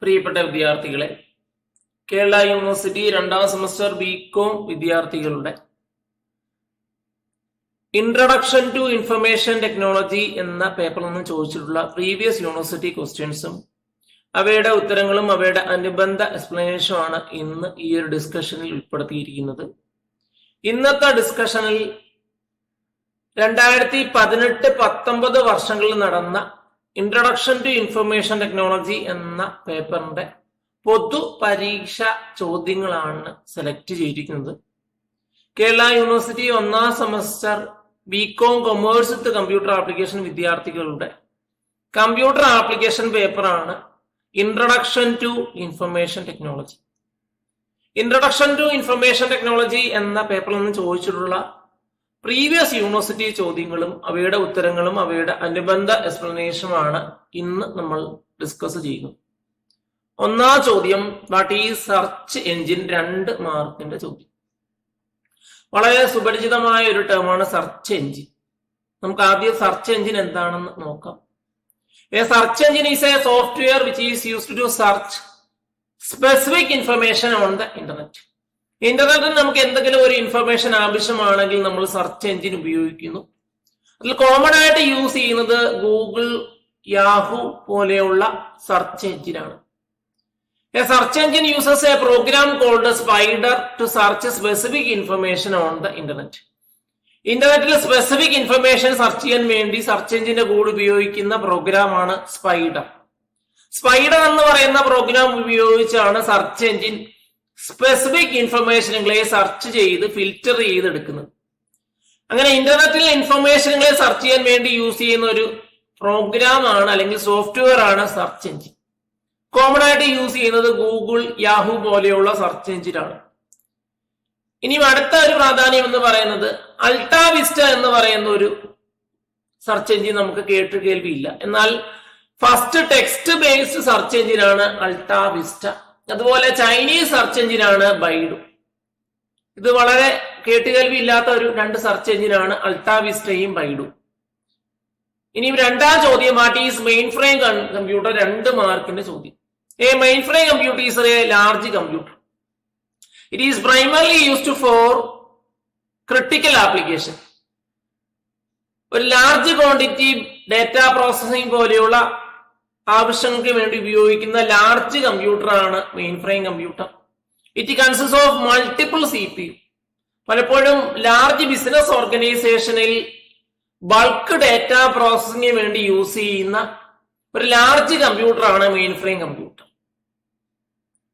പ്രിയപ്പെട്ട വിദ്യാർത്ഥികളെ, Kerala university 2ാം semester BCom വിദ്യാർത്ഥികളുടെ ഇൻട്രൊഡക്ഷൻ ടു ഇൻഫർമേഷൻ ടെക്നോളജി എന്ന പേപ്പറിൽ നിന്ന് ചോദിച്ചിട്ടുള്ള പ്രീവിയസ് യൂണിവേഴ്സിറ്റി ക്വസ്റ്റ്യൻസും അവയുടെ ഉത്തരങ്ങളും അവയുടെ അനുബന്ധ എക്സ്പ്ലനേഷനുമാണ് ഇന്ന് ഈ ഒരു ഡിസ്കഷനിൽ ഉൾപ്പെടുത്തിയിരിക്കുന്നത്. ഇന്നത്തെ ഡിസ്കഷനിൽ 2018-19 വർഷങ്ങളിൽ നടന്ന ഇൻട്രൊഡക്ഷൻ ടു ഇൻഫർമേഷൻ ടെക്നോളജി എന്ന പേപ്പറിന്റെ പൊതു പരീക്ഷ ചോദ്യങ്ങളാണ് സെലക്ട് ചെയ്തിരിക്കുന്നത്. കേരള യൂണിവേഴ്സിറ്റി 1ാം semester BCom commerce with computer application വിദ്യാർത്ഥികളുടെ കമ്പ്യൂട്ടർ ആപ്ലിക്കേഷൻ പേപ്പറാണ് introduction to information technology. Introduction to information technology എന്ന പേപ്പറിൽ നിന്ന് ചോദിച്ചിട്ടുള്ള പ്രീവിയസ് യൂണിവേഴ്സിറ്റി ചോദ്യങ്ങളും അവയുടെ ഉത്തരങ്ങളും അവയുടെ അനുബന്ധ എക്സ്പ്ലനേഷനുമാണ് ഇന്ന് നമ്മൾ ഡിസ്കസ് ചെയ്യുന്നത്. ഒന്നാം ചോദ്യം, വാട്ട് ഈസ് സെർച്ച് എഞ്ചിൻ? 2 മാർക്കിന്റെ ചോദ്യം. വളരെ സുപരിചിതമായ ഒരു ടേമാണ് സെർച്ച് എഞ്ചിൻ. നമുക്ക് ആദ്യം സെർച്ച് എഞ്ചിൻ എന്താണെന്ന് നോക്കാം. A search engine is a software which is used to search specific information on the internet. ഇന്റർനെറ്റിൽ നമുക്ക് എന്തെങ്കിലും ഒരു ഇൻഫർമേഷൻ ആവശ്യമാണെങ്കിൽ നമ്മൾ സെർച്ച് എഞ്ചിൻ ഉപയോഗിക്കുന്നു. അതിൽ കോമൺ ആയിട്ട് യൂസ് ചെയ്യുന്നത് ഗൂഗിൾ, യാഹു പോലെയുള്ള സെർച്ച് എഞ്ചിനാണ്. A search engine uses a program called Spider to search specific information on the internet. ഇന്റർനെറ്റിൽ സ്പെസിഫിക് ഇൻഫർമേഷൻ സെർച്ച് ചെയ്യാൻ വേണ്ടി സെർച്ച് എഞ്ചിന്റെ കൂടെ ഉപയോഗിക്കുന്ന പ്രോഗ്രാമാണ് സ്പൈഡർ. സ്പൈഡർ എന്ന് പറയുന്ന പ്രോഗ്രാം ഉപയോഗിച്ചാണ് സെർച്ച് എഞ്ചിൻ സ്പെസിഫിക് ഇൻഫർമേഷനുകളെ സെർച്ച് ചെയ്ത് ഫിൽറ്റർ ചെയ്തെടുക്കുന്നത്. അങ്ങനെ ഇന്റർനെറ്റിൽ ഇൻഫർമേഷനുകളെ സെർച്ച് ചെയ്യാൻ വേണ്ടി യൂസ് ചെയ്യുന്ന ഒരു പ്രോഗ്രാം ആണ് അല്ലെങ്കിൽ സോഫ്റ്റ്വെയർ ആണ് സെർച്ച് എഞ്ചിൻ. കോമൺ ആയിട്ട് യൂസ് ചെയ്യുന്നത് ഗൂഗിൾ, യാഹു പോലെയുള്ള സെർച്ച് എഞ്ചിനാണ്. ഇനിയും അടുത്ത ഒരു പ്രാധാന്യം എന്ന് പറയുന്നത് അൾട്ടാ വിസ്റ്റ എന്ന് പറയുന്ന ഒരു സെർച്ച് എഞ്ചിൻ നമുക്ക് കേൾവിയില്ല. എന്നാൽ ഫസ്റ്റ് ടെക്സ്റ്റ് ബേസ്ഡ് സെർച്ച് എഞ്ചിനാണ് അൾട്ടാ വിസ്റ്റ. അതുപോലെ ചൈനീസ് സെർച്ച് എഞ്ചിനാണ് ബൈഡു. ഇത് വളരെ കേട്ടുകേൾവിയില്ലാത്ത ഒരു 2 സെർച്ച് എഞ്ചിനാണ് അൾട്ടാ വിസ്റ്റയും ബൈഡു. ഇനി 2ാം ചോദ്യം, what is main frame computer? 2 മാർക്കിന്റെ ചോദ്യം. A mainframe computer is a large computer. It is primarily used for critical application. ഒരു ലാർജ് ക്വാണ്ടിറ്റി ഡേറ്റ പ്രോസസിംഗ് പോലെയുള്ള ആവശ്യങ്ങൾക്ക് വേണ്ടി ഉപയോഗിക്കുന്ന ലാർജ് കമ്പ്യൂട്ടർ ആണ് main frame computer. It consist of multiple CPU. പലപ്പോഴും large business ഓർഗനൈസേഷനിൽ ബൾക്ക് ഡേറ്റ പ്രോസസിംഗിന് വേണ്ടി use ചെയ്യുന്ന ഒരു ലാർജ് കമ്പ്യൂട്ടർ ആണ് മെയിൻ ഫ്രെയിം കമ്പ്യൂട്ടർ.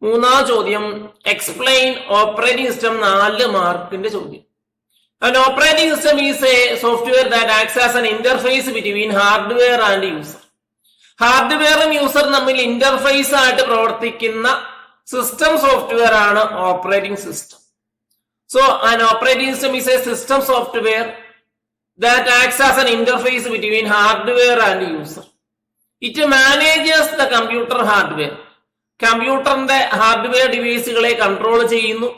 3ാം ചോദ്യം, എക്സ്പ്ലെയിൻ ഓപ്പറേറ്റിംഗ് സിസ്റ്റം. 4 മാർക്കിന്റെ ചോദ്യം. An operating system is a software that acts as an interface between hardware and user. ഹാർഡ്വെയറും യൂസറും തമ്മിൽ ഇന്റർഫേസ് ആയിട്ട് പ്രവർത്തിക്കുന്ന സിസ്റ്റം സോഫ്റ്റ്വെയർ ആണ് operating system. So an operating system is a system software that acts as an interface between hardware and user. It manages the computer hardware. കമ്പ്യൂട്ടറിന്റെ hardware ഡിവൈസുകളെ control ചെയ്യുന്നു.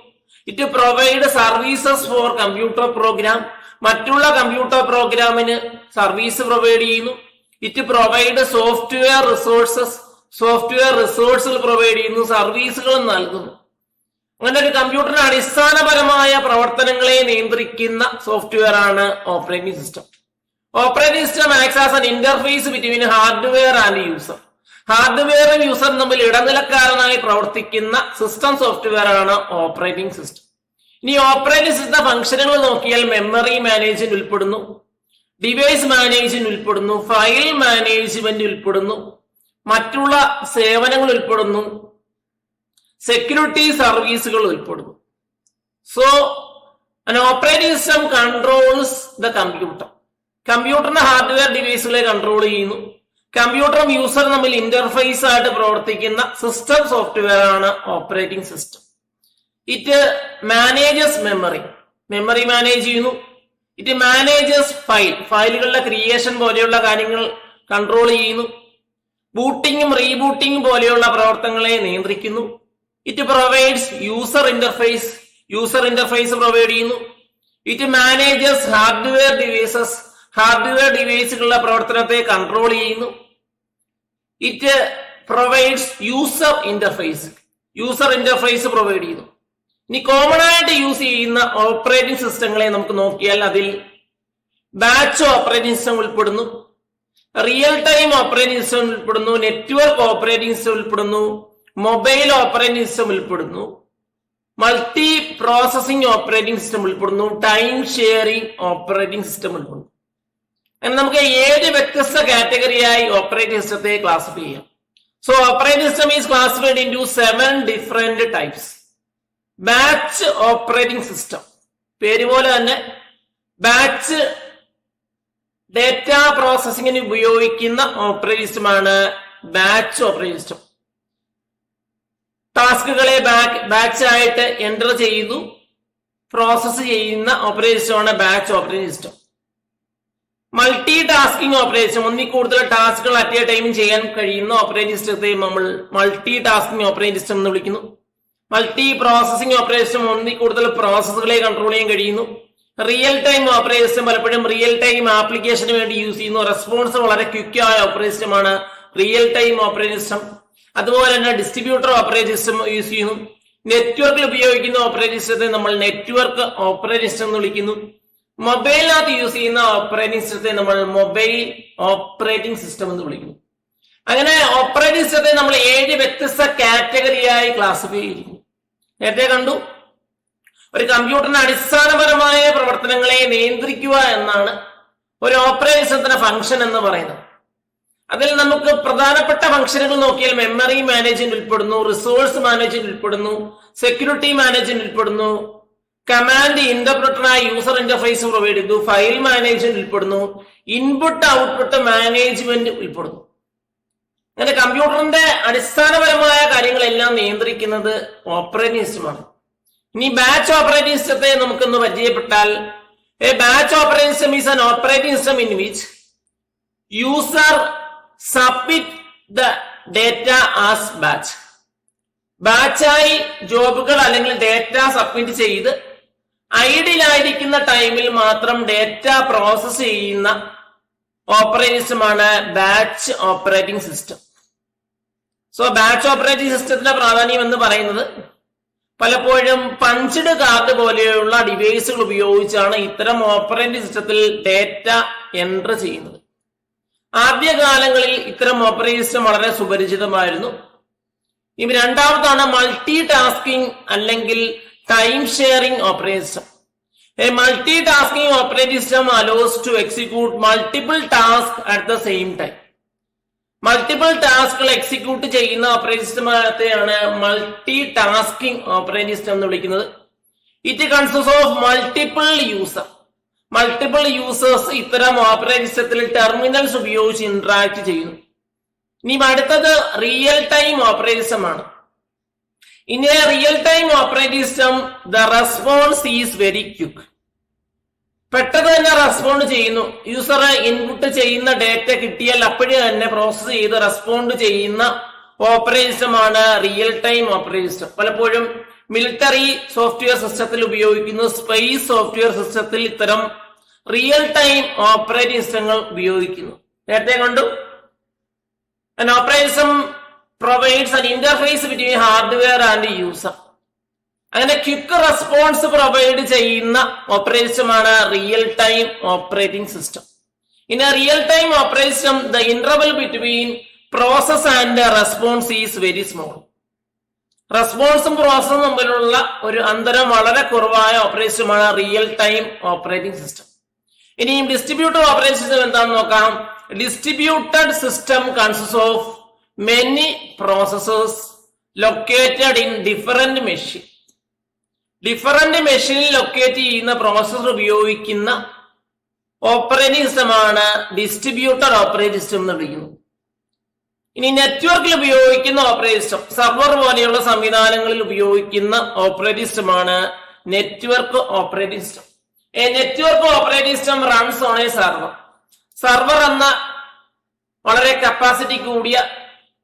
It provide services for computer program. മറ്റുള്ള computer പ്രോഗ്രാമിന് service provide ചെയ്യുന്നു. It provide software resources. Software റിസോഴ്സുകൾ provide ചെയ്യുന്നു, സർവീസുകളും നൽകുന്നു. അങ്ങനെ ഒരു കമ്പ്യൂട്ടറിന്റെ അടിസ്ഥാനപരമായ പ്രവർത്തനങ്ങളെ നിയന്ത്രിക്കുന്ന സോഫ്റ്റ്വെയർ ആണ് operating system. Operating system acts as an interface between hardware and user. ഹാർഡ്വെയറും യൂസറും തമ്മിൽ ഇടനിലക്കാരനായി പ്രവർത്തിക്കുന്ന സിസ്റ്റം സോഫ്റ്റ്വെയർ ആണ് ഓപ്പറേറ്റിംഗ് സിസ്റ്റം. ഇനി ഓപ്പറേറ്റിംഗ് സിസ്റ്റം ഫംഗ്ഷനുകൾ നോക്കിയാൽ മെമ്മറി മാനേജ്മെന്റ് ഉൾപ്പെടുന്നു, ഡിവൈസ് മാനേജ്മെന്റ് ഉൾപ്പെടുന്നു, ഫയൽ മാനേജ്മെന്റ് ഉൾപ്പെടുന്നു, മറ്റുള്ള സേവനങ്ങൾ ഉൾപ്പെടുന്നു, സെക്യൂരിറ്റി സർവീസുകൾ ഉൾപ്പെടുന്നു. So an operating system controls the computer. കമ്പ്യൂട്ടറിന്റെ ഹാർഡ്വെയർ ഡിവൈസുകളെ കൺട്രോൾ ചെയ്യുന്നു. കമ്പ്യൂട്ടറും യൂസറും തമ്മിൽ ഇന്റർഫേസ് ആയിട്ട് പ്രവർത്തിക്കുന്ന സിസ്റ്റം സോഫ്റ്റ്വെയർ ആണ് operating system. It manages memory manage ചെയ്യുന്നു. ഇറ്റ് മാനേജസ് ഫയലുകളുടെ ക്രിയേഷൻ പോലെയുള്ള കാര്യങ്ങൾ കൺട്രോൾ ചെയ്യുന്നു. ബൂട്ടിങ്ങും റീബൂട്ടിങ്ങും പോലെയുള്ള പ്രവർത്തനങ്ങളെ നിയന്ത്രിക്കുന്നു. It provides user interface provide ചെയ്യുന്നു. ഇറ്റ് മാനേജസ് ഹാർഡ്വെയർ ഡിവൈസുകളുടെ പ്രവർത്തനത്തെ കൺട്രോൾ ചെയ്യുന്നു. It provides user interface provide ചെയ്യുന്നു. ഇനി കോമൺ ആയിട്ട് യൂസ് ചെയ്യുന്ന ഓപ്പറേറ്റിംഗ് സിസ്റ്റങ്ങളെ നമുക്ക് നോക്കിയാൽ അതിൽ ബാച്ച് ഓപ്പറേറ്റിംഗ് സിസ്റ്റം ഉൾപ്പെടുന്നു, റിയൽ ടൈം ഓപ്പറേറ്റിംഗ് സിസ്റ്റം ഉൾപ്പെടുന്നു, നെറ്റ്വർക്ക് ഓപ്പറേറ്റിംഗ് സിസ്റ്റം ഉൾപ്പെടുന്നു, മൊബൈൽ ഓപ്പറേറ്റിംഗ് സിസ്റ്റം ഉൾപ്പെടുന്നു, മൾട്ടി പ്രോസസിംഗ് ഓപ്പറേറ്റിംഗ് സിസ്റ്റം ഉൾപ്പെടുന്നു, ടൈം ഷെയറിംഗ് ഓപ്പറേറ്റിംഗ് സിസ്റ്റം ഉൾപ്പെടുന്നു. അങ്ങനെ നമുക്ക് 7 വ്യത്യസ്ത കാറ്റഗറിയായി ഓപ്പറേറ്റിംഗ് സിസ്റ്റത്തെ ക്ലാസിഫൈ ചെയ്യാം. So operating system is classified into 7 different types. Batch operating system, പേര് പോലെ തന്നെ ബാച്ച് ഡേറ്റ പ്രോസസിംഗിന് ഉപയോഗിക്കുന്ന ഓപ്പറേറ്റിംഗ് സിസ്റ്റമാണ് ബാച്ച് ഓപ്പറേറ്റിംഗ് സിസ്റ്റം. ടാസ്കുകളെ ബാച്ച് ആയിട്ട് എൻ്റർ ചെയ്തു പ്രോസസ് ചെയ്യുന്ന ഓപ്പറേറ്റിംഗ് സിസ്റ്റമാണ് batch operating system. Multi tasking operating system, ഒന്നിൽ കൂടുതൽ ടാസ്കുകൾ അറ്റ് എ ടൈം ചെയ്യാൻ കഴിയുന്ന ഓപ്പറേറ്റിംഗ് സിസ്റ്റത്തെ നമ്മൾ മൾട്ടി ടാസ്കിംഗ് ഓപ്പറേറ്റിംഗ് സിസ്റ്റം എന്ന് വിളിക്കുന്നു. മൾട്ടി പ്രോസസിംഗ് ഓപ്പറേറ്റിംഗ് സിസ്റ്റം, ഒന്നിൽ കൂടുതൽ പ്രോസസ്സുകളെ കൺട്രോൾ ചെയ്യാൻ കഴിയുന്നു. റിയൽ ടൈം ഓപ്പറേറ്റിംഗ് സിസ്റ്റം പലപ്പോഴും റിയൽ ടൈം ആപ്ലിക്കേഷന് വേണ്ടി യൂസ് ചെയ്യുന്നു. റെസ്പോൺസ് വളരെ ക്വിക്കായ ഓപ്പറേറ്റിംഗ് സിസ്റ്റമാണ് റിയൽ ടൈം ഓപ്പറേറ്റിംഗ് സിസ്റ്റം. അതുപോലെ തന്നെ ഡിസ്ട്രിബ്യൂട്ടർ ഓപ്പറേറ്റിംഗ് സിസ്റ്റം യൂസ് ചെയ്യുന്നു. നെറ്റ്വർക്കിൽ ഉപയോഗിക്കുന്ന ഓപ്പറേറ്റിംഗ് സിസ്റ്റത്തെ നമ്മൾ നെറ്റ്വർക്ക് ഓപ്പറേറ്റിംഗ് സിസ്റ്റം എന്ന് വിളിക്കുന്നു. മൊബൈലിനകത്ത് യൂസ് ചെയ്യുന്ന ഓപ്പറേറ്റിംഗ് സിസ്റ്റത്തെ നമ്മൾ മൊബൈൽ ഓപ്പറേറ്റിംഗ് സിസ്റ്റം എന്ന് വിളിക്കുന്നു. അങ്ങനെ ഓപ്പറേറ്റിംഗ് സിസ്റ്റത്തെ നമ്മൾ 7 വ്യത്യസ്ത കാറ്റഗറിയായി ക്ലാസിഫൈ ചെയ്തിരിക്കുന്നു. നേരത്തെ കണ്ടു, ഒരു കമ്പ്യൂട്ടറിന്റെ അടിസ്ഥാനപരമായ പ്രവർത്തനങ്ങളെ നിയന്ത്രിക്കുക എന്നാണ് ഒരു ഓപ്പറേറ്റിംഗ് സിസ്റ്റത്തിന്റെ ഫംഗ്ഷൻ എന്ന് പറയുന്നത്. അതിൽ നമുക്ക് പ്രധാനപ്പെട്ട ഫംഗ്ഷനുകൾ നോക്കിയാൽ മെമ്മറി മാനേജ്മെന്റ് ഉൾപ്പെടുന്നു, റിസോഴ്സ് മാനേജ്മെന്റ് ഉൾപ്പെടുന്നു, സെക്യൂരിറ്റി മാനേജ്മെന്റ് ഉൾപ്പെടുന്നു, കമാൻഡ് ഇന്റർപ്രറ്ററായി യൂസർ ഇന്റർഫേസ് പ്രൊവൈഡ് ചെയ്തു, ഫയൽ മാനേജ്മെന്റ് ഉൾപ്പെടുന്നു, ഇൻപുട്ട് ഔട്ട്പുട്ട് മാനേജ്മെന്റ് ഉൾപ്പെടുന്നു. അങ്ങനെ കമ്പ്യൂട്ടറിന്റെ അടിസ്ഥാനപരമായ കാര്യങ്ങളെല്ലാം നിയന്ത്രിക്കുന്നത് ഓപ്പറേറ്റിംഗ് സിസ്റ്റമാണ്. ഇനി ബാച്ച് ഓപ്പറേറ്റിംഗ് സിസ്റ്റത്തെ നമുക്കൊന്ന് പരിചയപ്പെട്ടാൽ, a batch operating system is an operating system in which user submit the data as batch. ബാച്ചായി ജോബുകൾ അല്ലെങ്കിൽ ഡേറ്റ സബ്മിറ്റ് ചെയ്ത് ഐഡിയലായിരിക്കുന്ന ടൈമിൽ മാത്രം ഡേറ്റ പ്രോസസ് ചെയ്യുന്ന ഓപ്പറേറ്റിംഗ് സിസ്റ്റമാണ് batch operating system. So batch operating സിസ്റ്റത്തിന്റെ പ്രാധാന്യം എന്ന് പറയുന്നത് പലപ്പോഴും പഞ്ച്ഡ് കാർഡ് പോലെയുള്ള ഡിവൈസുകൾ ഉപയോഗിച്ചാണ് ഇത്തരം ഓപ്പറേറ്റിംഗ് സിസ്റ്റത്തിൽ ഡേറ്റ എൻറ്റർ ചെയ്യുന്നത്. ആദ്യകാലങ്ങളിൽ ഇത്തരം ഓപ്പറേറ്റിംഗ് സിസ്റ്റം വളരെ സുപരിചിതമായിരുന്നു. ഇനി രണ്ടാമതാണ് മൾട്ടി ടാസ്കിംഗ് അല്ലെങ്കിൽ time sharing operating system. A multitasking operating system allows to execute multiple tasks at the same time. Multiple ടാസ്കുകൾ എക്സിക്യൂട്ട് ചെയ്യുന്ന ഓപ്പറേറ്റിംഗ് സിസ്റ്റത്തെയാണ് മൾട്ടി ടാസ്കിംഗ് ഓപ്പറേറ്റിംഗ് സിസ്റ്റം എന്ന് വിളിക്കുന്നത്. It consist of multiple users ഇത്തരം operating സിസ്റ്റത്തിൽ ടെർമിനൽസ് ഉപയോഗിച്ച് ഇന്ററാക്ട് ചെയ്യുന്നു. ഇനി അടുത്തത് റിയൽ ടൈം ഓപ്പറേറ്റിംഗ് സിസ്റ്റം ആണ്. In a real-time operating system, the response is very quick. പെട്ടെന്ന് തന്നെ റെസ്പോണ്ട് ചെയ്യുന്നു. യൂസർ ഇൻപുട്ട് ചെയ്യുന്ന ഡേറ്റ കിട്ടിയാൽ അപ്പോഴേ തന്നെ പ്രോസസ് ചെയ്ത് റെസ്പോണ്ട് ചെയ്യുന്ന ഓപ്പറേറ്റിംഗ് സിസ്റ്റമാണ് റിയൽ ടൈം ഓപ്പറേറ്റിംഗ് സിസ്റ്റം. പലപ്പോഴും മിലിറ്ററി സോഫ്റ്റ്വെയർ സിസ്റ്റത്തിൽ ഉപയോഗിക്കുന്നു, സ്പേസ് സോഫ്റ്റ്വെയർ സിസ്റ്റത്തിൽ ഇത്തരം റിയൽ ടൈം ഓപ്പറേറ്റിംഗ് സിസ്റ്റങ്ങൾ ഉപയോഗിക്കുന്നു. നേരത്തെ കണ്ടു, an operating system provides an interface between hardware and user. അങ്ങനെ ക്വിക്ക് റെസ്പോൺസ് പ്രൊവൈഡ് ചെയ്യുന്ന ഓപ്പറേറ്റിംഗ് സിസ്റ്റമാണ് real time operating system. In a real time operating system the interval between process and response is very small. റെസ്പോൺസും പ്രോസസും തമ്മിലുള്ള ഒരു അന്തരം വളരെ കുറവായ ഓപ്പറേറ്റിംഗ് സിസ്റ്റമാണ് റിയൽ ടൈം ഓപ്പറേറ്റിംഗ് സിസ്റ്റം. ഇനിയും ഡിസ്ട്രിബ്യൂട്ടഡ് ഓപ്പറേറ്റിംഗ് സിസ്റ്റം എന്താണെന്ന് നോക്കാം. Distributed system consist of many processors located in different machine. Different മെഷീനിൽ ലൊക്കേറ്റ് ചെയ്യുന്ന പ്രോസസർ ഉപയോഗിക്കുന്ന ഓപ്പറേറ്റിംഗ് സിസ്റ്റമാണ് ഡിസ്ട്രിബ്യൂട്ടഡ് ഓപ്പറേറ്റിംഗ് സിസ്റ്റം എന്ന് വിളിക്കുന്നത്. ഇനി നെറ്റ്വർക്കിൽ ഉപയോഗിക്കുന്ന ഓപ്പറേറ്റിംഗ് സിസ്റ്റം, സർവർ പോലെയുള്ള സംവിധാനങ്ങളിൽ ഉപയോഗിക്കുന്ന ഓപ്പറേറ്റിംഗ് സിസ്റ്റമാണ് network operating system. A network operating system runs on A server. Server എന്ന വളരെ കപ്പാസിറ്റി കൂടിയ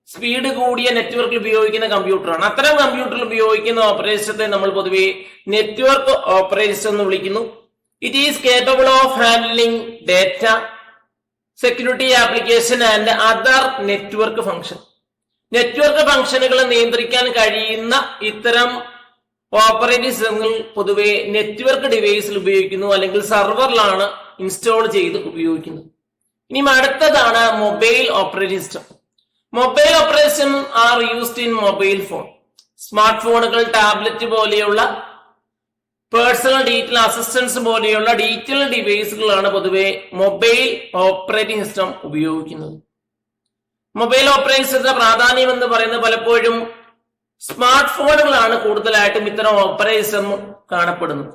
സ്പീഡ് കൂടിയ നെറ്റ്വർക്കിൽ ഉപയോഗിക്കുന്ന കമ്പ്യൂട്ടറാണ്. അത്തരം കമ്പ്യൂട്ടറിൽ ഉപയോഗിക്കുന്ന ഓപ്പറേറ്റിംഗ് സിസ്റ്റത്തെ നമ്മൾ പൊതുവെ നെറ്റ്വർക്ക് ഓപ്പറേറ്റിംഗ് സിസ്റ്റം എന്ന് വിളിക്കുന്നു. It is capable of handling data, security application and other network function. Network ഫംഗ്ഷനുകൾ നിയന്ത്രിക്കാൻ കഴിയുന്ന ഇത്തരം ഓപ്പറേറ്റിംഗ് സിസ്റ്റങ്ങൾ പൊതുവെ നെറ്റ്വർക്ക് ഡിവൈസിൽ ഉപയോഗിക്കുന്നു, അല്ലെങ്കിൽ സെർവറിലാണ് ഇൻസ്റ്റാൾ ചെയ്ത് ഉപയോഗിക്കുന്നത്. ഇനി അടുത്തതാണ് mobile operating system. Mobile operating system are used in mobile phone. Smart ഫോണുകൾ, ടാബ്ലറ്റ് പോലെയുള്ള പേഴ്സണൽ ഡീറ്റെയിൽ അസിസ്റ്റൻസ് പോലെയുള്ള ഡീറ്റെയിൽ ഡിവൈസുകളാണ് പൊതുവെ മൊബൈൽ ഓപ്പറേറ്റിംഗ് സിസ്റ്റം ഉപയോഗിക്കുന്നത്. മൊബൈൽ ഓപ്പറേറ്റിംഗ് സിസ്റ്റത്തിന്റെ പ്രാധാന്യം എന്ന് പറയുന്നത് പലപ്പോഴും സ്മാർട്ട് ഫോണുകളാണ് കൂടുതലായിട്ടും ഇത്തരം ഓപ്പറേറ്റിംഗ് സിസ്റ്റം കാണപ്പെടുന്നത്.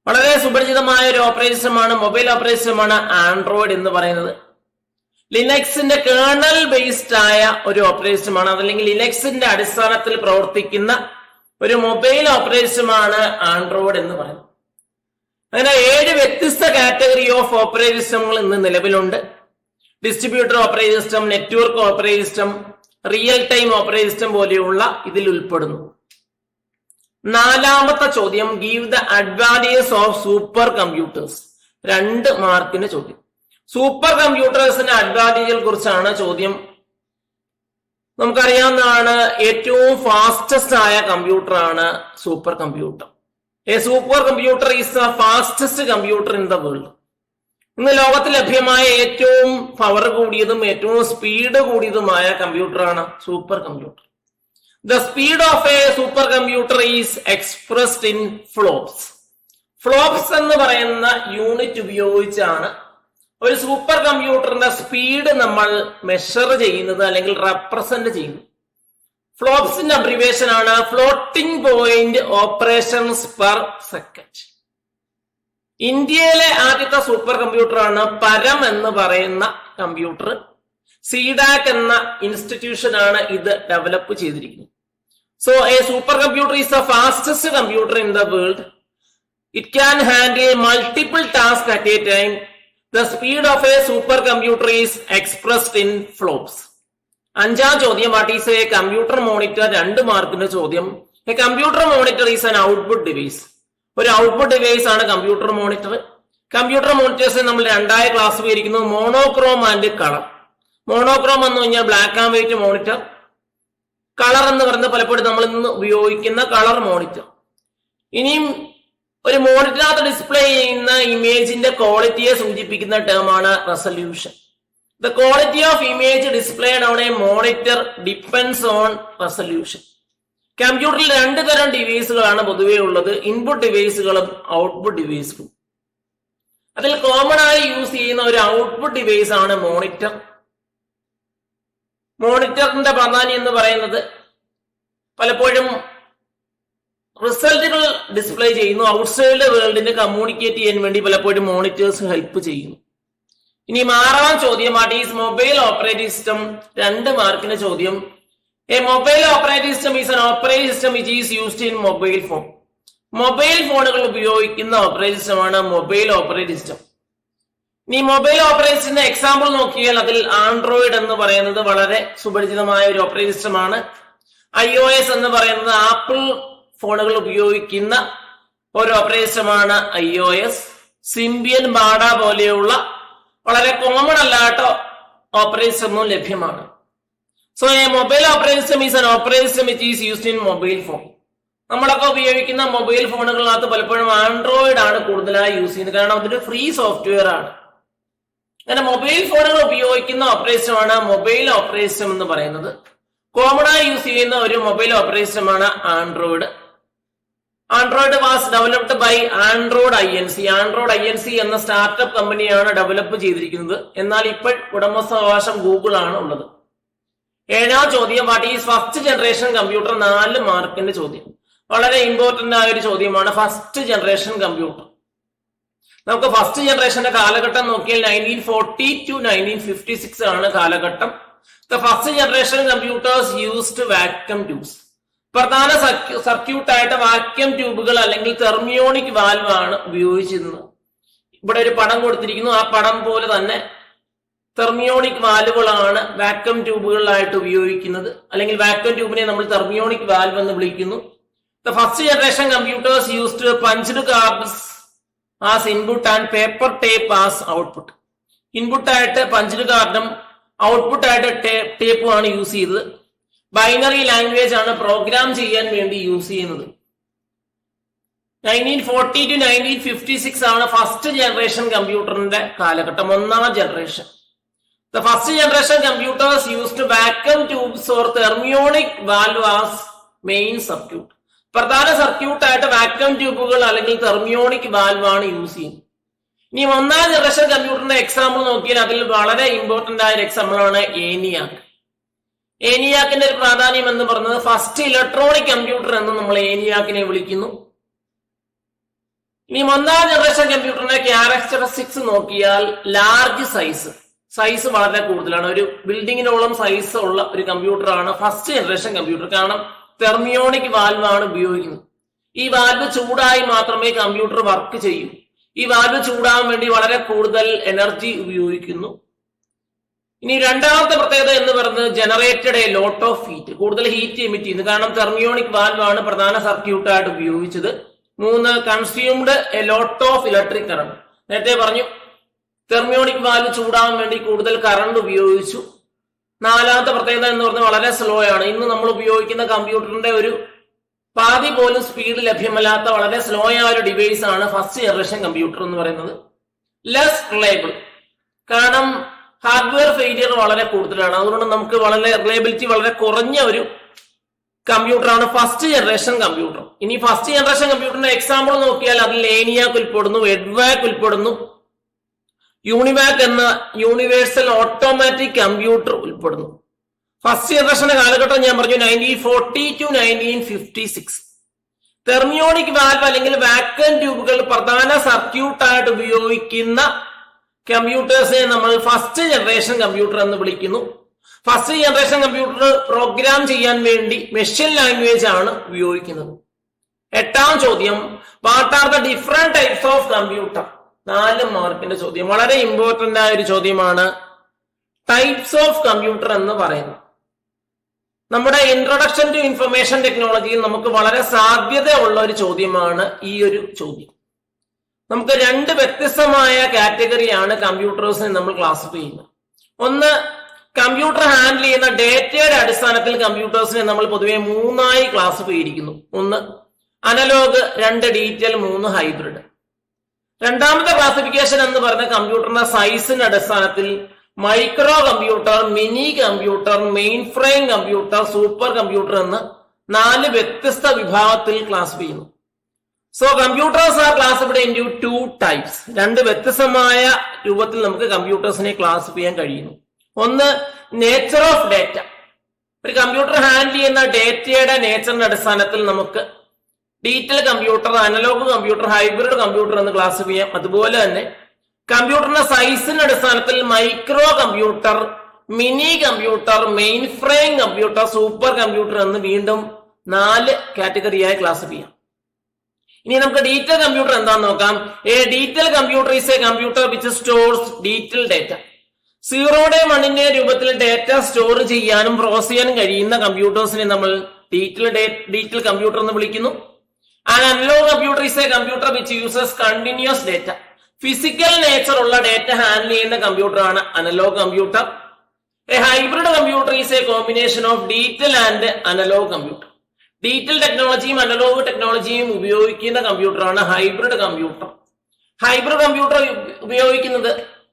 വളരെ സുപരിചിതമായ ഒരു ഓപ്പറേറ്റിംഗ് സിസ്റ്റമാണ് മൊബൈൽ ഓപ്പറേറ്റിംഗ് സിസ്റ്റമാണ് ആൻഡ്രോയിഡ് എന്ന് പറയുന്നത്. ലിനക്സിന്റെ കേർണൽ ബേസ്ഡ് ആയ ഒരു ഓപ്പറേറ്റിംഗ് സിസ്റ്റമാണ്, അതല്ലെങ്കിൽ ലിനക്സിന്റെ അടിസ്ഥാനത്തിൽ പ്രവർത്തിക്കുന്ന ഒരു മൊബൈൽ ഓപ്പറേറ്റിംഗ് സിസ്റ്റമാണ് ആൻഡ്രോയിഡ് എന്ന് പറയുന്നത്. അങ്ങനെ 7 വ്യത്യസ്ത കാറ്റഗറി ഓഫ് ഓപ്പറേറ്റിംഗ് സിസ്റ്റങ്ങൾ ഇന്ന് നിലവിലുണ്ട്. Distributor operating system, network operating system, real time operating system പോലെയുള്ള ഇതിൽ ഉൾപ്പെടുന്നു. 4ാമത്തെ ചോദ്യം, give the advantages of super computers. 2 മാർക്കിന്റെ ചോദ്യം. സൂപ്പർ കമ്പ്യൂട്ടേഴ്സിന്റെ അഡ്വാൻറ്റേജുകളെ കുറിച്ചാണ് ചോദ്യം. നമുക്കറിയാവുന്നതാണ്, ഏറ്റവും ഫാസ്റ്റസ്റ്റ് ആയ കമ്പ്യൂട്ടർ ആണ് supercomputer. A supercomputer is the fastest computer in the world. ഇന്ന് ലോകത്തിൽ ലഭ്യമായ ഏറ്റവും പവർ കൂടിയതും ഏറ്റവും സ്പീഡ് കൂടിയതുമായ കമ്പ്യൂട്ടറാണ് supercomputer. The speed of a supercomputer is expressed in flops. Flops എന്ന് പറയുന്ന യൂണിറ്റ് ഉപയോഗിച്ചാണ് ഒരു സൂപ്പർ കമ്പ്യൂട്ടറിന്റെ സ്പീഡ് നമ്മൾ മെഷർ ചെയ്യുന്നത്, അല്ലെങ്കിൽ റെപ്രസെന്റ് ചെയ്യുന്നത്. ഫ്ലോപ്സിന്റെ അബ്രിവേഷൻ ആണ് floating point operations per second. ഇന്ത്യയിലെ ആദ്യത്തെ സൂപ്പർ കമ്പ്യൂട്ടറാണ് പരം എന്ന് പറയുന്ന കമ്പ്യൂട്ടർ. സിഡാക് എന്ന ഇൻസ്റ്റിറ്റ്യൂഷൻ ആണ് ഇത് ഡെവലപ്പ് ചെയ്തിരിക്കുന്നത്. So A supercomputer is the fastest computer in the world. It can handle multiple task at A time. The speed of a supercomputer is expressed in flops. 5ാം ചോദ്യം, what is a computer monitor? 2 മാർക്കിന്റെ ചോദ്യം. A computer monitor is an output device. ഒരു output device ആണ് computer monitor. Computer monitors നമ്മൾ 2ആയി ക്ലാസ്സിഫിക്കുന്നു, monochrome and colour. Monochrome എന്ന് പറഞ്ഞാൽ black and white monitor. Colour എന്ന് പറയുന്നത് പലപ്പോഴും നമ്മൾ ഇന്ന് ഉപയോഗിക്കുന്ന കളർ മോണിറ്റർ. ഇനിയും ഒരു മോണിറ്ററിനകത്ത് ഡിസ്പ്ലേ ചെയ്യുന്ന ഇമേജിന്റെ ക്വാളിറ്റിയെ സൂചിപ്പിക്കുന്ന ടേം ആണ് resolution. The quality of image displayed on A monitor depends on resolution. കമ്പ്യൂട്ടറിൽ 2 തരം ഡിവൈസുകളാണ് പൊതുവേ ഉള്ളത്, ഇൻപുട്ട് ഡിവൈസുകളും ഔട്ട്പുട്ട് ഡിവൈസുകളും. അതിൽ കോമൺ ആയി യൂസ് ചെയ്യുന്ന ഒരു ഔട്ട്പുട്ട് ഡിവൈസ് ആണ് മോണിറ്റർ. മോണിറ്ററിന്റെ പ്രാധാന്യം എന്ന് പറയുന്നത് പലപ്പോഴും റിസൾട്ടുകൾ ഡിസ്പ്ലേ ചെയ്യുന്നു. ഔട്ട്സൈഡ് വേൾഡിന് കമ്മ്യൂണിക്കേറ്റ് ചെയ്യാൻ വേണ്ടി പലപ്പോഴും മോണിറ്റേഴ്സ് ഹെൽപ്പ് ചെയ്യുന്നു. ഇനി 6ാം ചോദ്യം, what is mobile operating system? 2 മാർക്കിന്റെ ചോദ്യം. A mobile operating system is an operating system which is used in mobile phone. Mobile ഫോണുകൾ ഉപയോഗിക്കുന്ന ഓപ്പറേറ്റിംഗ് സിസ്റ്റമാണ് മൊബൈൽ ഓപ്പറേറ്റിംഗ് സിസ്റ്റം. ഇനി മൊബൈൽ ഓപ്പറേറ്റിംഗ് സിസ്റ്റത്തിന്റെ എക്സാമ്പിൾ നോക്കിയാൽ അതിൽ ആൻഡ്രോയിഡ് എന്ന് പറയുന്നത് വളരെ സുപരിചിതമായ ഒരു ഓപ്പറേറ്റിംഗ് സിസ്റ്റമാണ്. iOS എന്ന് പറയുന്നത് ആപ്പിൾ ഫോണുകൾ ഉപയോഗിക്കുന്ന ഒരു ഓപ്പറേറ്റിംഗ് സിസ്റ്റമാണ് iOS. സിംബിയൻ, ബാഡ പോലെയുള്ള വളരെ കോമൺ അല്ലാത്ത ഓപ്പറേറ്റിംഗ് സിസ്റ്റവും ലഭ്യമാണ്. So A mobile operating system is an operating system which is used in mobile phone. നമ്മളൊക്കെ ഉപയോഗിക്കുന്ന മൊബൈൽ ഫോണുകളിനകത്ത് പലപ്പോഴും ആൻഡ്രോയിഡ് ആണ് കൂടുതലായി യൂസ് ചെയ്യുന്നത്, കാരണം അതൊരു ഫ്രീ സോഫ്റ്റ്വെയർ ആണ്. അങ്ങനെ മൊബൈൽ ഫോണുകൾ ഉപയോഗിക്കുന്ന ഓപ്പറേറ്റിംഗ് സിസ്റ്റമാണ് മൊബൈൽ ഓപ്പറേറ്റിംഗ് സിസ്റ്റം എന്ന് പറയുന്നത്. കോമൺ ആയി യൂസ് ചെയ്യുന്ന ഒരു മൊബൈൽ ഓപ്പറേറ്റിംഗ് സിസ്റ്റമാണ് Android. Android was developed by Android INC. Android INC എന്ന സ്റ്റാർട്ടപ്പ് കമ്പനിയാണ് ഡെവലപ്പ് ചെയ്തിരിക്കുന്നത്. എന്നാൽ ഇപ്പോൾ ഉടമസ്ഥാവകാശം ഗൂഗിൾ ആണ് ഉള്ളത്. 7ാം ചോദ്യം, what is first generation computer? 4 മാർക്കിന്റെ ചോദ്യം. വളരെ ഇമ്പോർട്ടന്റ് ആയ ഒരു ചോദ്യമാണ് ഫസ്റ്റ് ജനറേഷൻ കമ്പ്യൂട്ടർ. നമുക്ക് ഫസ്റ്റ് ജനറേഷന്റെ കാലഘട്ടം നോക്കിയാൽ 1940 to 1956 ആണ് കാലഘട്ടം. The first generation computers used vacuum tubes. പ്രധാന സർക്യൂട്ടായിട്ട് വാക്യൂം ട്യൂബുകൾ അല്ലെങ്കിൽ തെർമിയോണിക് വാൽവ് ആണ് ഉപയോഗിച്ചിരുന്നത്. ഇവിടെ ഒരു പടം കൊടുത്തിരിക്കുന്നു. ആ പടം പോലെ തന്നെ തെർമിയോണിക് വാൽവുകളാണ് വാക്യൂം ട്യൂബുകളിലായിട്ട് ഉപയോഗിക്കുന്നത്, അല്ലെങ്കിൽ വാക്യൂം ട്യൂബിനെ നമ്മൾ തെർമിയോണിക് വാൽവ് എന്ന് വിളിക്കുന്നു. The first generation computers used punched cards as input and paper tape as output. Input ആയിട്ട് പഞ്ച്ഡ് കാർഡും ഔട്ട്പുട്ട് ആയിട്ട് ടേപ്പ് ആണ് യൂസ് ചെയ്തത്. ബൈനറി ലാംഗ്വേജ് ആണ് പ്രോഗ്രാം ചെയ്യാൻ വേണ്ടി യൂസ് ചെയ്യുന്നത്. 1940 to 1956 ആണ് ഫസ്റ്റ് ജനറേഷൻ കമ്പ്യൂട്ടറിന്റെ കാലഘട്ടം, ഒന്നാം generation. The first generation computers used vacuum tubes or thermionic valve as main circuit. പ്രധാന സർക്യൂട്ട് ആയിട്ട് വാക്യൂം ട്യൂബുകൾ അല്ലെങ്കിൽ തെർമിയോണിക് വാൽവ് ആണ് യൂസ് ചെയ്യുന്നത്. ഇനി ഒന്നാം ജനറേഷൻ കമ്പ്യൂട്ടറിന്റെ എക്സാമ്പിൾ നോക്കിയാൽ അതിൽ വളരെ ഇമ്പോർട്ടന്റ് ആയ ഒരു എക്സാമ്പിൾ ആണ് ഏനിയാക്ക്. ഏനിയാക്കിന്റെ ഒരു പ്രാധാന്യം എന്ന് പറയുന്നത് ഫസ്റ്റ് ഇലക്ട്രോണിക് കമ്പ്യൂട്ടർ എന്ന് നമ്മൾ ഏനിയാക്കിനെ വിളിക്കുന്നു. ഇനി ഒന്നാം ജനറേഷൻ കമ്പ്യൂട്ടറിന്റെ ക്യാരക്ടറിസ്റ്റിക്സ് നോക്കിയാൽ ലാർജ് സൈസ് വളരെ കൂടുതലാണ്. ഒരു ബിൽഡിങ്ങിനോളം സൈസ് ഉള്ള ഒരു കമ്പ്യൂട്ടറാണ് ഫസ്റ്റ് ജനറേഷൻ കമ്പ്യൂട്ടർ. കാരണം തെർമിയോണിക് വാൽവ് ആണ് ഉപയോഗിക്കുന്നത്. ഈ വാൽവ് ചൂടായി മാത്രമേ കമ്പ്യൂട്ടർ വർക്ക് ചെയ്യൂ. ഈ വാൽവ് ചൂടാകാൻ വേണ്ടി വളരെ കൂടുതൽ എനർജി ഉപയോഗിക്കുന്നു. ഇനി രണ്ടാമത്തെ പ്രത്യേകത എന്ന് പറയുന്നത് generated a lot of heat, കൂടുതൽ ഹീറ്റ് എമിറ്റ് ചെയ്യുന്നു. കാരണം തെർമിയോണിക് വാൽവ് ആണ് പ്രധാന സർക്യൂട്ടായിട്ട് ഉപയോഗിച്ചത്. 3 consumed a lot of electric current. നേരത്തെ പറഞ്ഞു തെർമിയോണിക് വാൽവ് ചൂടാകാൻ വേണ്ടി കൂടുതൽ കറണ്ട് ഉപയോഗിച്ചു. 4ാമത്തെ പ്രത്യേകത എന്ന് പറഞ്ഞാൽ വളരെ സ്ലോ ആണ്. ഇന്ന് നമ്മൾ ഉപയോഗിക്കുന്ന കമ്പ്യൂട്ടറിന്റെ ഒരു പാതി പോലും സ്പീഡ് ലഭ്യമല്ലാത്ത വളരെ സ്ലോ ആയ ഒരു ഡിവൈസ് ആണ് ഫസ്റ്റ് ജനറേഷൻ കമ്പ്യൂട്ടർ എന്ന് പറയുന്നത്. ലെസ് റിലയബിൾ, കാരണം ഹാർഡ്വെയർ ഫെയിലിയർ വളരെ കൂടുതലാണ്. അതുകൊണ്ട് നമുക്ക് വളരെ റിലയബിലിറ്റി വളരെ കുറഞ്ഞ ഒരു കമ്പ്യൂട്ടറാണ് ഫസ്റ്റ് ജനറേഷൻ കമ്പ്യൂട്ടർ. ഇനി ഫസ്റ്റ് ജനറേഷൻ കമ്പ്യൂട്ടറിന്റെ എക്സാമ്പിൾ നോക്കിയാൽ അതിൽ ഏനിയാക്ക് ഉൾപ്പെടുന്നു, എഡ്വാക്ക് ഉൾപ്പെടുന്നു, യൂണിവാക്ക് എന്ന യൂണിവേഴ്സൽ ഓട്ടോമാറ്റിക് കമ്പ്യൂട്ടർ ഉൾപ്പെടുന്നു. ഫസ്റ്റ് ജനറേഷന്റെ കാലഘട്ടം ഞാൻ പറഞ്ഞു 1940 to 1956. തെർമിയോണിക് വാൽവ് അല്ലെങ്കിൽ വാക്വം ട്യൂബുകൾ പ്രധാന സർക്യൂട്ടായിട്ട് ഉപയോഗിക്കുന്ന കമ്പ്യൂട്ടേഴ്സിനെ നമ്മൾ ഫസ്റ്റ് ജനറേഷൻ കമ്പ്യൂട്ടർ എന്ന് വിളിക്കുന്നു. ഫസ്റ്റ് ജനറേഷൻ കമ്പ്യൂട്ടർ പ്രോഗ്രാം ചെയ്യാൻ വേണ്ടി മെഷീൻ ലാംഗ്വേജ് ആണ് ഉപയോഗിക്കുന്നത്. 8ാം ചോദ്യം, what are the different types of computer? 4 മാർക്കിന്റെ ചോദ്യം, വളരെ ഇമ്പോർട്ടന്റ് ആയ ഒരു ചോദ്യമാണ്. ടൈപ്സ് ഓഫ് കമ്പ്യൂട്ടർ എന്ന് പറയുന്നത് നമ്മുടെ ഇൻട്രൊഡക്ഷൻ ടു ഇൻഫർമേഷൻ ടെക്നോളജിയിൽ നമുക്ക് വളരെ സാധ്യത ഉള്ള ഒരു ചോദ്യമാണ് ഈ ഒരു ചോദ്യം. നമുക്ക് 2 വ്യത്യസ്തമായ കാറ്റഗറിയാണ് കമ്പ്യൂട്ടേഴ്സിനെ നമ്മൾ ക്ലാസിഫൈ ചെയ്യുന്നത്. ഒന്ന്, കമ്പ്യൂട്ടർ ഹാൻഡിൽ ചെയ്യുന്ന ഡേറ്റയുടെ അടിസ്ഥാനത്തിൽ കമ്പ്യൂട്ടേഴ്സിനെ നമ്മൾ പൊതുവെ 3ആയി ക്ലാസിഫൈ ചെയ്തിരിക്കുന്നു. 1 അനലോഗ്, 2 ഡിജിറ്റൽ, 3 ഹൈബ്രിഡ്. 2ാമത്തെ ക്ലാസിഫിക്കേഷൻ എന്ന് പറയുന്ന കമ്പ്യൂട്ടറിന്റെ സൈസിന്റെ അടിസ്ഥാനത്തിൽ micro computer, mini computer, mainframe computer, super computer എന്ന് 4 വ്യത്യസ്ത വിഭാഗത്തിൽ ക്ലാസിഫൈ ചെയ്യുന്നു. So computers are classified into 2 types. 2 വ്യത്യസ്തമായ രൂപത്തിൽ നമുക്ക് കമ്പ്യൂട്ടേഴ്സിനെ ക്ലാസിഫൈ ചെയ്യാൻ കഴിയുന്നു. ഒന്ന്, നേച്ചർ ഓഫ് ഡേറ്റ. ഒരു കമ്പ്യൂട്ടർ ഹാൻഡിൽ ചെയ്യുന്ന ഡേറ്റയുടെ നേച്ചറിന്റെ അടിസ്ഥാനത്തിൽ നമുക്ക് digital computer, analogue computer, hybrid computer എന്ന് ക്ലാസിഫൈ ചെയ്യാം. അതുപോലെ തന്നെ കമ്പ്യൂട്ടറിന്റെ സൈസിന്റെ അടിസ്ഥാനത്തിൽ micro computer, mini computer, mainframe computer, super computer എന്ന് വീണ്ടും 4 കാറ്റഗറിയായി ക്ലാസിഫൈ ചെയ്യാം. ഇനി നമുക്ക് ഡിജിറ്റൽ കമ്പ്യൂട്ടർ എന്താണെന്ന് നോക്കാം. A digital computer is a computer which stores digital data. 0യുടെയും 1ന്റെയും രൂപത്തിൽ ഡേറ്റ സ്റ്റോർ ചെയ്യാനും പ്രോസസ് ചെയ്യാനും കഴിയുന്ന കമ്പ്യൂട്ടേഴ്സിനെ നമ്മൾ ഡിജിറ്റൽ കമ്പ്യൂട്ടർ എന്ന് വിളിക്കുന്നു. And analog computer is a computer which uses continuous data. Physical nature ഉള്ള ഡേറ്റ ഹാൻഡിൽ ചെയ്യുന്ന കമ്പ്യൂട്ടറാണ് analog computer. A hybrid computer is a combination of digital and analog computer. Digital ടെക്നോളജിയും analog ടെക്നോളജിയും ഉപയോഗിക്കുന്ന കമ്പ്യൂട്ടറാണ് hybrid computer. Hybrid computer ഉപയോഗിക്കുന്നത്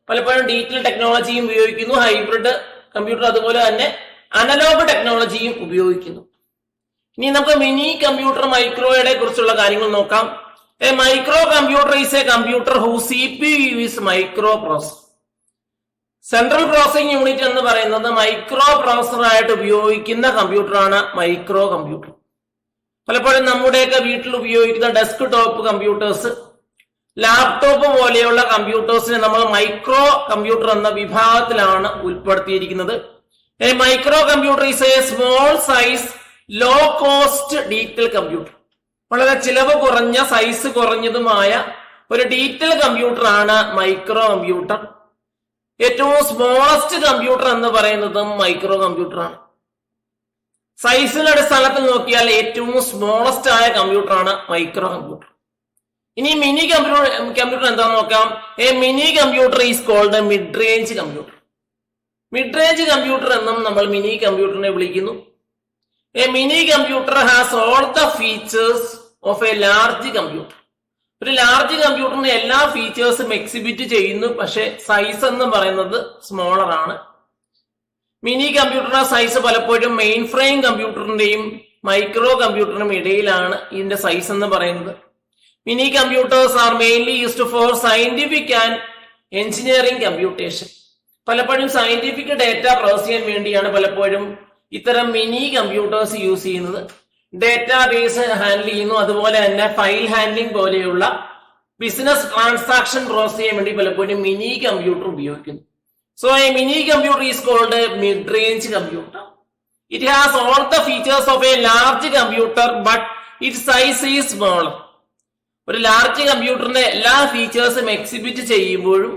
പലപ്പോഴും digital ടെക്നോളജിയും ഉപയോഗിക്കുന്നു, ഹൈബ്രിഡ് കമ്പ്യൂട്ടർ അതുപോലെ തന്നെ അനലോഗ് ടെക്നോളജിയും ഉപയോഗിക്കുന്നു. ഇനി നമുക്ക് മിനി കമ്പ്യൂട്ടർ, മൈക്രോയുടെ കുറിച്ചുള്ള കാര്യങ്ങൾ നോക്കാം. A micro computer is a computer who CPU is micro processor. Central processing unit എന്ന് പറയുന്നത് മൈക്രോ പ്രോസസർ ആയിട്ട് ഉപയോഗിക്കുന്ന കമ്പ്യൂട്ടറാണ് മൈക്രോ കമ്പ്യൂട്ടർ. പലപ്പോഴും നമ്മുടെയൊക്കെ വീട്ടിൽ ഉപയോഗിക്കുന്ന ഡെസ്ക് ടോപ്പ് കമ്പ്യൂട്ടേഴ്സ്, ലാപ്ടോപ്പ് പോലെയുള്ള കമ്പ്യൂട്ടേഴ്സിനെ നമ്മൾ മൈക്രോ കമ്പ്യൂട്ടർ എന്ന വിഭാഗത്തിലാണ് ഉൾപ്പെടുത്തിയിരിക്കുന്നത്. A micro computer is a small size low cost digital computer. വളരെ ചിലവ് കുറഞ്ഞ, സൈസ് കുറഞ്ഞതുമായ ഒരു ഡിജിറ്റൽ കമ്പ്യൂട്ടർ ആണ് മൈക്രോ കമ്പ്യൂട്ടർ. ഏറ്റവും സ്മോളസ്റ്റ് കമ്പ്യൂട്ടർ എന്ന് പറയുന്നതും മൈക്രോ കമ്പ്യൂട്ടറാണ്. സൈസിന്റെ അടിസ്ഥാനത്തിൽ നോക്കിയാൽ ഏറ്റവും സ്മോളസ്റ്റ് ആയ കമ്പ്യൂട്ടറാണ് മൈക്രോ കമ്പ്യൂട്ടർ. ഇനി മിനി കമ്പ്യൂട്ടർ എന്താണെന്ന് നോക്കാം. A mini computer is called a mid range computer. Mid range computer എന്നും നമ്മൾ മിനി കമ്പ്യൂട്ടറിനെ വിളിക്കുന്നു. A mini computer has all the features of a large computer. ഒരു ലാർജ് കമ്പ്യൂട്ടറിന് എല്ലാ ഫീച്ചേഴ്സും എക്സിബിറ്റ് ചെയ്യുന്നു, പക്ഷെ സൈസ് എന്ന് പറയുന്നത് സ്മോളർ ആണ്. മിനി കമ്പ്യൂട്ടറിന്റെ സൈസ് പലപ്പോഴും മെയിൻ ഫ്രെയിം കമ്പ്യൂട്ടറിന്റെയും മൈക്രോ കമ്പ്യൂട്ടറിനും ഇടയിലാണ് ഇതിന്റെ സൈസ് എന്ന് പറയുന്നത്. Mini computers are mainly used for scientific and engineering computation. പലപ്പോഴും സയന്റിഫിക് ഡേറ്റ പ്രോസസ് ചെയ്യാൻ വേണ്ടിയാണ് പലപ്പോഴും ഇത്തരം മിനി കമ്പ്യൂട്ടേഴ്സ് യൂസ് ചെയ്യുന്നത്. ഡേറ്റാബേസ് ഹാൻഡിൽ ചെയ്യുന്നു, അതുപോലെ തന്നെ ഫയൽ ഹാൻഡ്ലിംഗ് പോലെയുള്ള ബിസിനസ് ട്രാൻസാക്ഷൻ പ്രോസസ് ചെയ്യാൻ വേണ്ടി പലപ്പോഴും മിനി കമ്പ്യൂട്ടർ ഉപയോഗിക്കുന്നു. So a mini computer is called mid range computer. It has all the features of a large computer but it size is smaller. ഒരു large കമ്പ്യൂട്ടറിന്റെ എല്ലാ ഫീച്ചേഴ്സും exhibit ചെയ്യുമ്പോഴും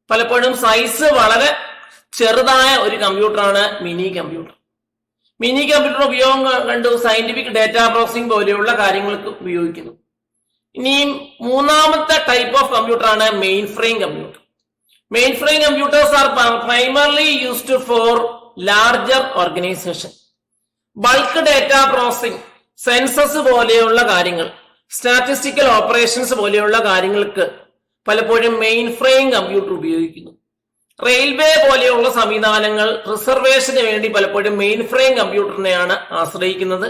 പലപ്പോഴും സൈസ് വളരെ ചെറുതായ ഒരു കമ്പ്യൂട്ടറാണ് മിനി കമ്പ്യൂട്ടർ. മിനി കമ്പ്യൂട്ടർ ഉപയോഗം കണ്ടു സയന്റിഫിക് ഡേറ്റ പ്രോസസിംഗ് പോലെയുള്ള കാര്യങ്ങൾക്ക് ഉപയോഗിക്കുന്നു. ഇനിയും മൂന്നാമത്തെ ടൈപ്പ് ഓഫ് കമ്പ്യൂട്ടറാണ് mainframe computer. Mainframe computers are primarily used for larger organisation. Bulk data processing, census പോലെയുള്ള കാര്യങ്ങൾ, സ്റ്റാറ്റിസ്റ്റിക്കൽ ഓപ്പറേഷൻസ് പോലെയുള്ള കാര്യങ്ങൾക്ക് പലപ്പോഴും മെയിൻ ഫ്രെയിം കമ്പ്യൂട്ടർ ഉപയോഗിക്കുന്നു. റെയിൽവേ പോലെയുള്ള സംവിധാനങ്ങൾ റിസർവേഷന് വേണ്ടി പലപ്പോഴും മെയിൻ ഫ്രെയിം കമ്പ്യൂട്ടറിനെയാണ് ആശ്രയിക്കുന്നത്.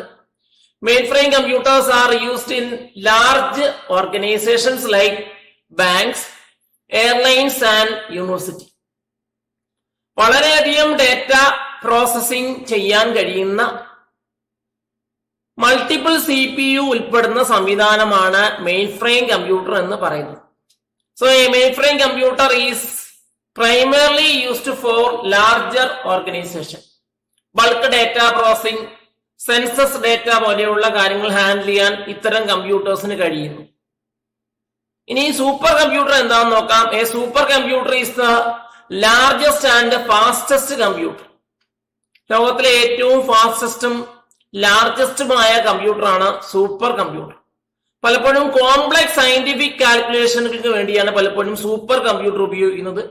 Mainframe computers are used in large organisations like banks, airlines and university. വളരെയധികം ഡേറ്റ പ്രോസസ്സിംഗ് ചെയ്യാൻ കഴിയുന്ന മൾട്ടിപ്പിൾ CPU ഉൾപ്പെടുന്ന സംവിധാനമാണ് മെയിൻ ഫ്രെയിം കമ്പ്യൂട്ടർ എന്ന് പറയുന്നത്. So A main frame computer is primarily used for larger organization. Bulk data processing, census data പോലെയുള്ള കാര്യങ്ങൾ handle ചെയ്യാൻ ഇത്തരം കമ്പ്യൂട്ടേഴ്സിന് കഴിയുന്നു. ഇനി സൂപ്പർ കമ്പ്യൂട്ടർ എന്താണെന്ന് നോക്കാം. A supercomputer is the largest and fastest computer. ലോകത്തിലെ ഏറ്റവും ഫാസ്റ്റസ്റ്റും ലാർജസ്റ്റുമായ കമ്പ്യൂട്ടറാണ് സൂപ്പർ കമ്പ്യൂട്ടർ. പലപ്പോഴും കോംപ്ലക്സ് സയന്റിഫിക് കാൽക്കുലേഷനുകൾക്ക് വേണ്ടിയാണ് പലപ്പോഴും സൂപ്പർ കമ്പ്യൂട്ടർ ഉപയോഗിക്കുന്നത്.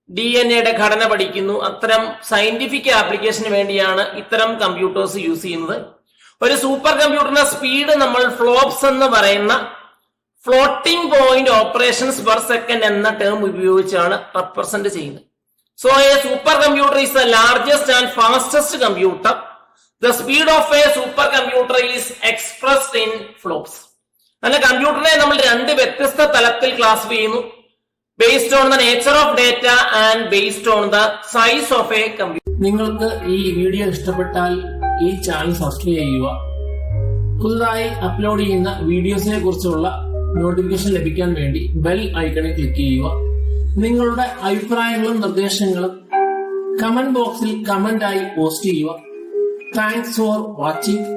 DNA ഘടന പഠിക്കുന്നു, അത്തരം സയന്റിഫിക് ആപ്ലിക്കേഷന് വേണ്ടിയാണ് ഇത്തരം കമ്പ്യൂട്ടേഴ്സ് യൂസ് ചെയ്യുന്നത്. ഒരു സൂപ്പർ കമ്പ്യൂട്ടറിന്റെ സ്പീഡ് നമ്മൾ ഫ്ലോപ്സ് എന്ന് പറയുന്ന floating point operations per second എന്ന ടേം ഉപയോഗിച്ചാണ് റെപ്രസെന്റ് ചെയ്യുന്നത്. So A supercomputer is the largest and fastest computer. The speed of a supercomputer is expressed in flops. അങ്ങനെ കമ്പ്യൂട്ടറിനെ നമ്മൾ രണ്ട് വ്യത്യസ്ത തലത്തിൽ ക്ലാസിഫൈ ചെയ്യുന്നു. based on the nature of data and based on the size of a computer. നിങ്ങൾക്ക് ഈ video ഇഷ്ടപ്പെട്ടാൽ ഈ ചാനൽ സബ്സ്ക്രൈബ് ചെയ്യുക. പുതുതായി അപ്ലോഡ് ചെയ്യുന്ന വീഡിയോസിനെ കുറിച്ചുള്ള നോട്ടിഫിക്കേഷൻ ലഭിക്കാൻ വേണ്ടി ബെൽ ഐക്കണിൽ ക്ലിക്ക് ചെയ്യുക. നിങ്ങളുടെ അഭിപ്രായങ്ങളും നിർദ്ദേശങ്ങളും കമന്റ് ബോക്സിൽ കമന്റ് ആയി പോസ്റ്റ് ചെയ്യുക. Thanks for watching.